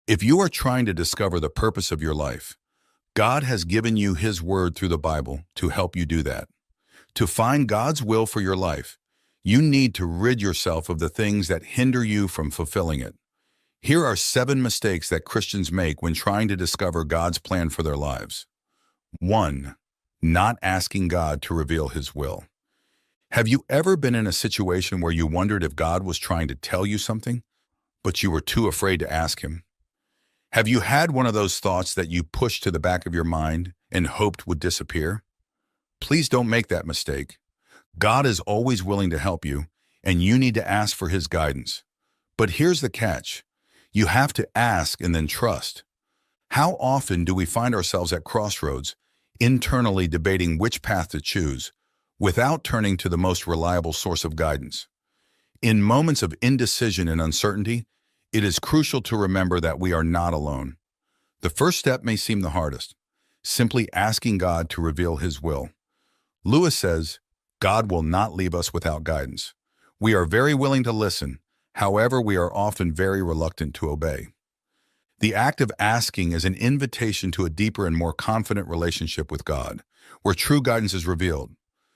If you are trying to discover the purpose of your life, God has given you His Word through the Bible to help you do that. To find God's will for your life, you need to rid yourself of the things that hinder you from fulfilling it. Here are 7 mistakes that Christians make when trying to discover God's plan for their lives. 1. Not asking God to reveal His will. Have you ever been in a situation where you wondered if God was trying to tell you something, but you were too afraid to ask Him? Have you had one of those thoughts that you pushed to the back of your mind and hoped would disappear? Please don't make that mistake. God is always willing to help you, and you need to ask for His guidance. But here's the catch. You have to ask and then trust. How often do we find ourselves at crossroads, internally debating which path to choose, without turning to the most reliable source of guidance? In moments of indecision and uncertainty, it is crucial to remember that we are not alone. The first step may seem the hardest, simply asking God to reveal His will. Lewis says, God will not leave us without guidance. We are very willing to listen, however, we are often very reluctant to obey. The act of asking is an invitation to a deeper and more confident relationship with God, where true guidance is revealed,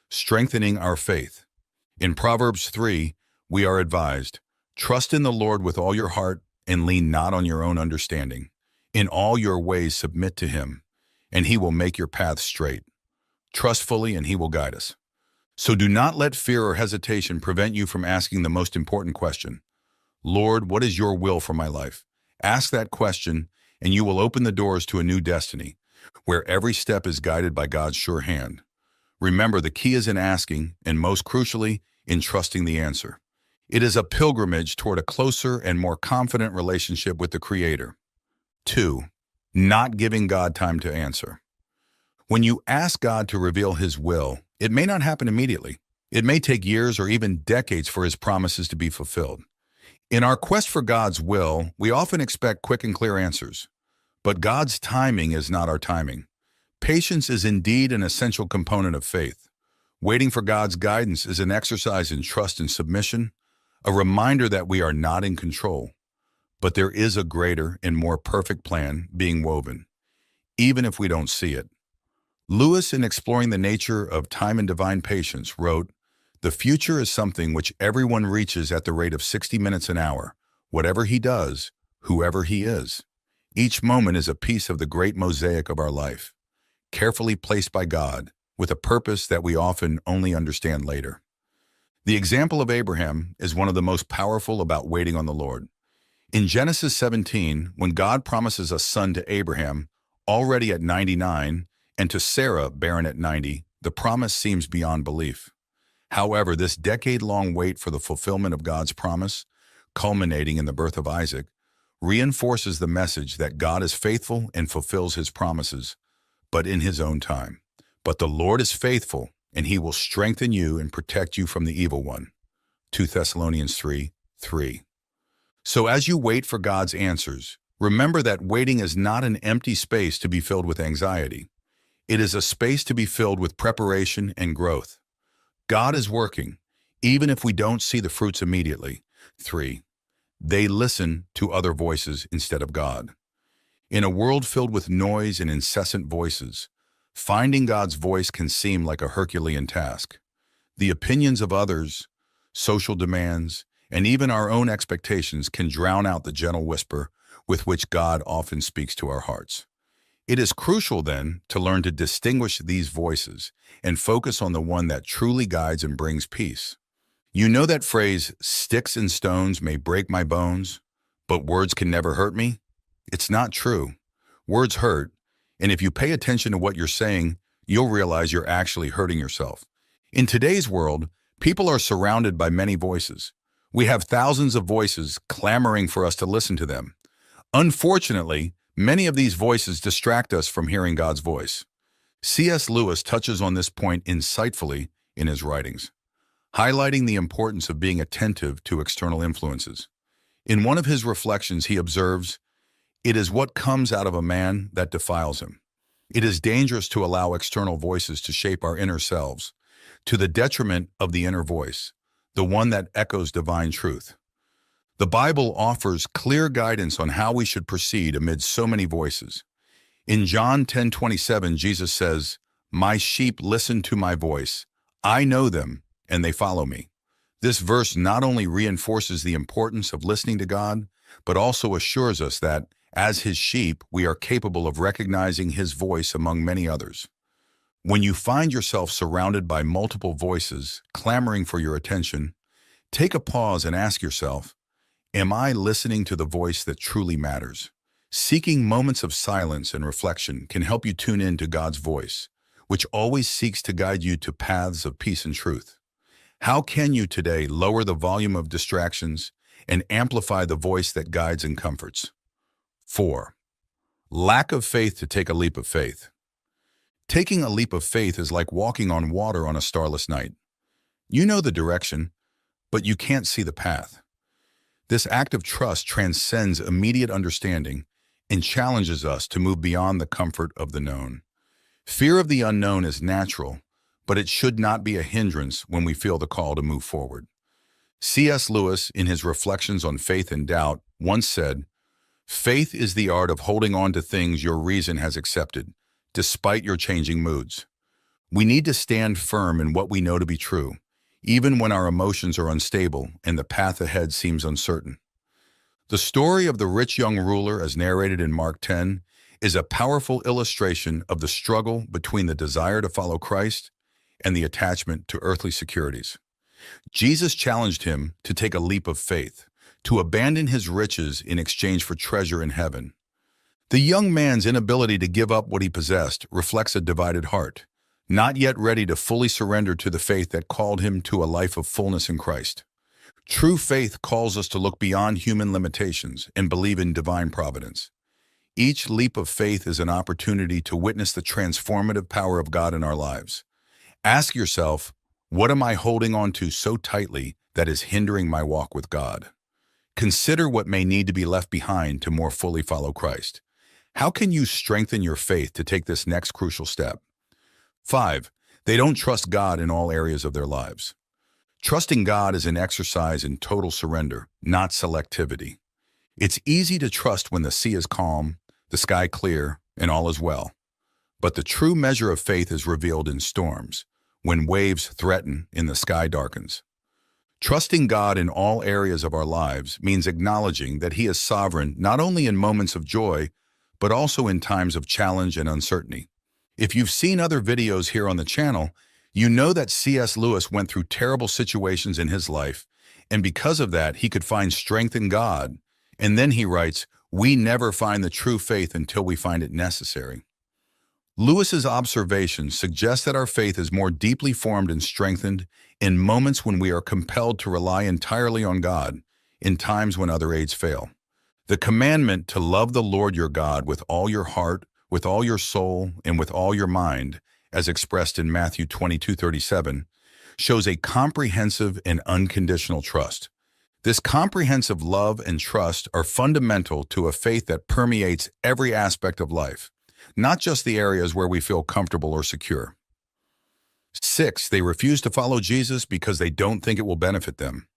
strengthening our faith. In Proverbs 3, we are advised, trust in the Lord with all your heart and lean not on your own understanding. In all your ways submit to Him, and He will make your path straight. Trust fully and He will guide us. So do not let fear or hesitation prevent you from asking the most important question. Lord, what is your will for my life? Ask that question, and you will open the doors to a new destiny, where every step is guided by God's sure hand. Remember, the key is in asking, and most crucially, in trusting the answer. It is a pilgrimage toward a closer and more confident relationship with the Creator. 2. Not giving God time to answer. When you ask God to reveal His will, it may not happen immediately. It may take years or even decades for His promises to be fulfilled. In our quest for God's will, we often expect quick and clear answers. But God's timing is not our timing. Patience is indeed an essential component of faith. Waiting for God's guidance is an exercise in trust and submission, a reminder that we are not in control. But there is a greater and more perfect plan being woven, even if we don't see it. Lewis, in exploring the nature of time and divine patience, wrote, "The future is something which everyone reaches at the rate of 60 minutes an hour, whatever he does, whoever he is. Each moment is a piece of the great mosaic of our life, carefully placed by God, with a purpose that we often only understand later." The example of Abraham is one of the most powerful about waiting on the Lord. In Genesis 17, when God promises a son to Abraham, already at 99, and to Sarah, barren at 90, the promise seems beyond belief. However, this decade-long wait for the fulfillment of God's promise, culminating in the birth of Isaac, reinforces the message that God is faithful and fulfills His promises, but in His own time. But the Lord is faithful, and He will strengthen you and protect you from the evil one. 2 Thessalonians 3:3. So as you wait for God's answers, remember that waiting is not an empty space to be filled with anxiety. It is a space to be filled with preparation and growth. God is working, even if we don't see the fruits immediately. 3. They listen to other voices instead of God. In a world filled with noise and incessant voices, finding God's voice can seem like a Herculean task. The opinions of others, social demands, and even our own expectations can drown out the gentle whisper with which God often speaks to our hearts. It is crucial, then, to learn to distinguish these voices and focus on the one that truly guides and brings peace. You know that phrase, "Sticks and stones may break my bones, but words can never hurt me"? It's not true. Words hurt, and if you pay attention to what you're saying, you'll realize you're actually hurting yourself. In today's world, people are surrounded by many voices. We have thousands of voices clamoring for us to listen to them. Unfortunately, many of these voices distract us from hearing God's voice. C.S. Lewis touches on this point insightfully in his writings, highlighting the importance of being attentive to external influences. In one of his reflections, he observes, "It is what comes out of a man that defiles him." It is dangerous to allow external voices to shape our inner selves, to the detriment of the inner voice, the one that echoes divine truth. The Bible offers clear guidance on how we should proceed amid so many voices. In John 10:27, Jesus says, "My sheep listen to my voice. I know them, and they follow me." This verse not only reinforces the importance of listening to God, but also assures us that, as His sheep, we are capable of recognizing His voice among many others. When you find yourself surrounded by multiple voices clamoring for your attention, take a pause and ask yourself, am I listening to the voice that truly matters? Seeking moments of silence and reflection can help you tune in to God's voice, which always seeks to guide you to paths of peace and truth. How can you today lower the volume of distractions and amplify the voice that guides and comforts? 4. Lack of faith to take a leap of faith. Taking a leap of faith is like walking on water on a starless night. You know the direction, but you can't see the path. This act of trust transcends immediate understanding and challenges us to move beyond the comfort of the known. Fear of the unknown is natural, but it should not be a hindrance when we feel the call to move forward. C.S. Lewis, in his Reflections on Faith and Doubt, once said, "Faith is the art of holding on to things your reason has accepted, despite your changing moods." We need to stand firm in what we know to be true, even when our emotions are unstable and the path ahead seems uncertain. The story of the rich young ruler, as narrated in Mark 10, is a powerful illustration of the struggle between the desire to follow Christ and the attachment to earthly securities. Jesus challenged him to take a leap of faith, to abandon his riches in exchange for treasure in heaven. The young man's inability to give up what he possessed reflects a divided heart, not yet ready to fully surrender to the faith that called him to a life of fullness in Christ. True faith calls us to look beyond human limitations and believe in divine providence. Each leap of faith is an opportunity to witness the transformative power of God in our lives. Ask yourself, what am I holding on to so tightly that is hindering my walk with God? Consider what may need to be left behind to more fully follow Christ. How can you strengthen your faith to take this next crucial step? 5. They don't trust God in all areas of their lives. Trusting God is an exercise in total surrender, not selectivity. It's easy to trust when the sea is calm, the sky clear, and all is well. But the true measure of faith is revealed in storms, when waves threaten and the sky darkens. Trusting God in all areas of our lives means acknowledging that He is sovereign not only in moments of joy, but also in times of challenge and uncertainty. If you've seen other videos here on the channel, you know that C.S. Lewis went through terrible situations in his life, and because of that, he could find strength in God. And then he writes, "We never find the true faith until we find it necessary." Lewis's observations suggest that our faith is more deeply formed and strengthened in moments when we are compelled to rely entirely on God, in times when other aids fail. The commandment to love the Lord your God with all your heart, with all your soul, and with all your mind, as expressed in Matthew 22:37, shows a comprehensive and unconditional trust. This comprehensive love and trust are fundamental to a faith that permeates every aspect of life, not just the areas where we feel comfortable or secure. 6. They refuse to follow Jesus because they don't think it will benefit them.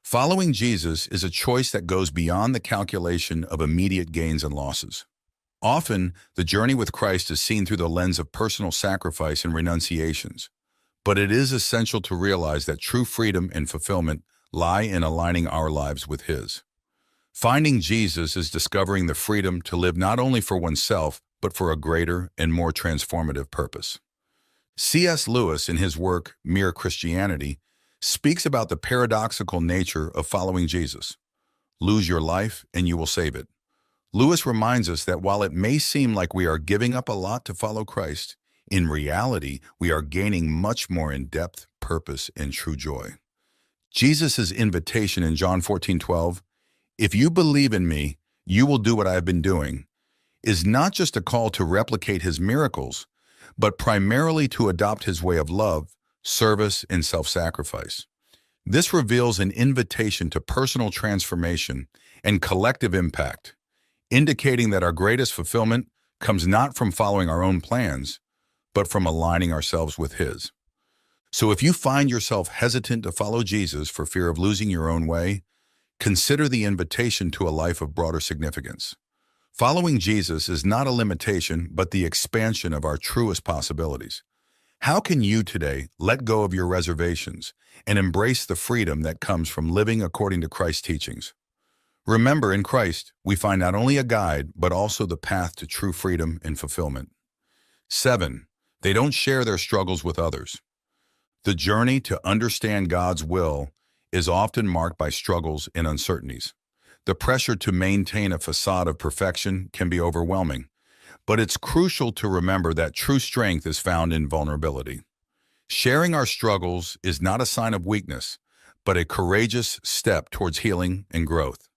Following Jesus is a choice that goes beyond the calculation of immediate gains and losses. Often, the journey with Christ is seen through the lens of personal sacrifice and renunciations, but it is essential to realize that true freedom and fulfillment lie in aligning our lives with His. Finding Jesus is discovering the freedom to live not only for oneself, but for a greater and more transformative purpose. C.S. Lewis, in his work, Mere Christianity, speaks about the paradoxical nature of following Jesus. Lose your life and you will save it. Lewis reminds us that while it may seem like we are giving up a lot to follow Christ, in reality, we are gaining much more in depth, purpose, and true joy. Jesus' invitation in John 14:12, "If you believe in me, you will do what I have been doing," is not just a call to replicate His miracles, but primarily to adopt His way of love, service, and self-sacrifice. This reveals an invitation to personal transformation and collective impact, indicating that our greatest fulfillment comes not from following our own plans, but from aligning ourselves with His. So if you find yourself hesitant to follow Jesus for fear of losing your own way, consider the invitation to a life of broader significance. Following Jesus is not a limitation, but the expansion of our truest possibilities. How can you today let go of your reservations and embrace the freedom that comes from living according to Christ's teachings? Remember, in Christ, we find not only a guide, but also the path to true freedom and fulfillment. 7. They don't share their struggles with others. The journey to understand God's will is often marked by struggles and uncertainties. The pressure to maintain a facade of perfection can be overwhelming, but it's crucial to remember that true strength is found in vulnerability. Sharing our struggles is not a sign of weakness, but a courageous step towards healing and growth.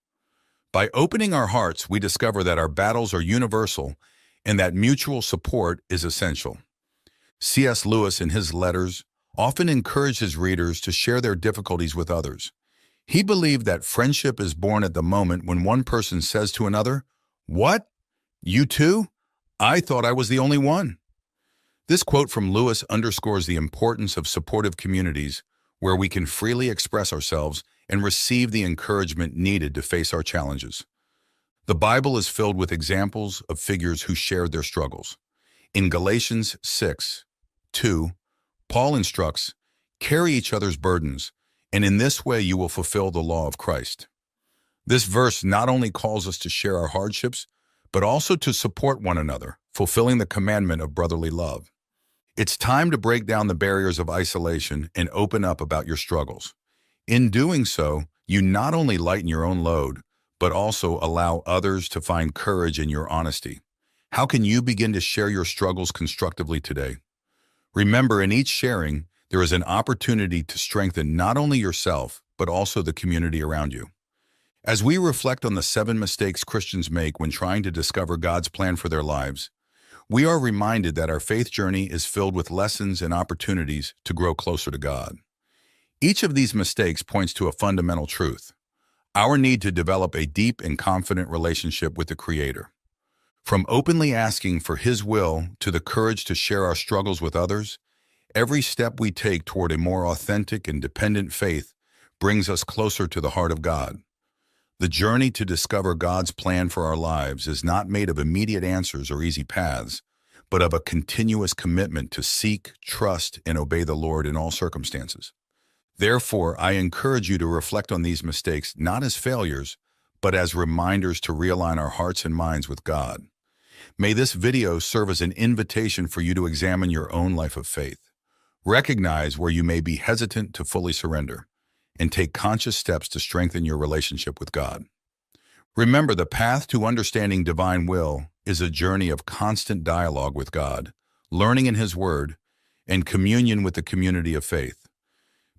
By opening our hearts, we discover that our battles are universal and that mutual support is essential. C.S. Lewis, in his letters, often encouraged his readers to share their difficulties with others. He believed that friendship is born at the moment when one person says to another, "What? You too? I thought I was the only one." This quote from Lewis underscores the importance of supportive communities where we can freely express ourselves and receive the encouragement needed to face our challenges. The Bible is filled with examples of figures who shared their struggles. In Galatians 6:2, Paul instructs, "Carry each other's burdens, and in this way you will fulfill the law of Christ." This verse not only calls us to share our hardships, but also to support one another, fulfilling the commandment of brotherly love. It's time to break down the barriers of isolation and open up about your struggles. In doing so, you not only lighten your own load, but also allow others to find courage in your honesty. How can you begin to share your struggles constructively today? Remember, in each sharing, there is an opportunity to strengthen not only yourself, but also the community around you. As we reflect on the 7 mistakes Christians make when trying to discover God's plan for their lives, we are reminded that our faith journey is filled with lessons and opportunities to grow closer to God. Each of these mistakes points to a fundamental truth: our need to develop a deep and confident relationship with the Creator. From openly asking for His will to the courage to share our struggles with others, every step we take toward a more authentic and dependent faith brings us closer to the heart of God. The journey to discover God's plan for our lives is not made of immediate answers or easy paths, but of a continuous commitment to seek, trust, and obey the Lord in all circumstances. Therefore, I encourage you to reflect on these mistakes not as failures, but as reminders to realign our hearts and minds with God. May this video serve as an invitation for you to examine your own life of faith. Recognize where you may be hesitant to fully surrender, and take conscious steps to strengthen your relationship with God. Remember, the path to understanding divine will is a journey of constant dialogue with God, learning in His Word, and communion with the community of faith.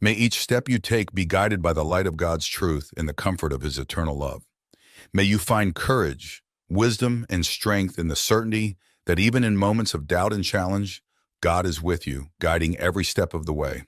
May each step you take be guided by the light of God's truth and the comfort of His eternal love. May you find courage, wisdom, and strength in the certainty that even in moments of doubt and challenge, God is with you, guiding every step of the way.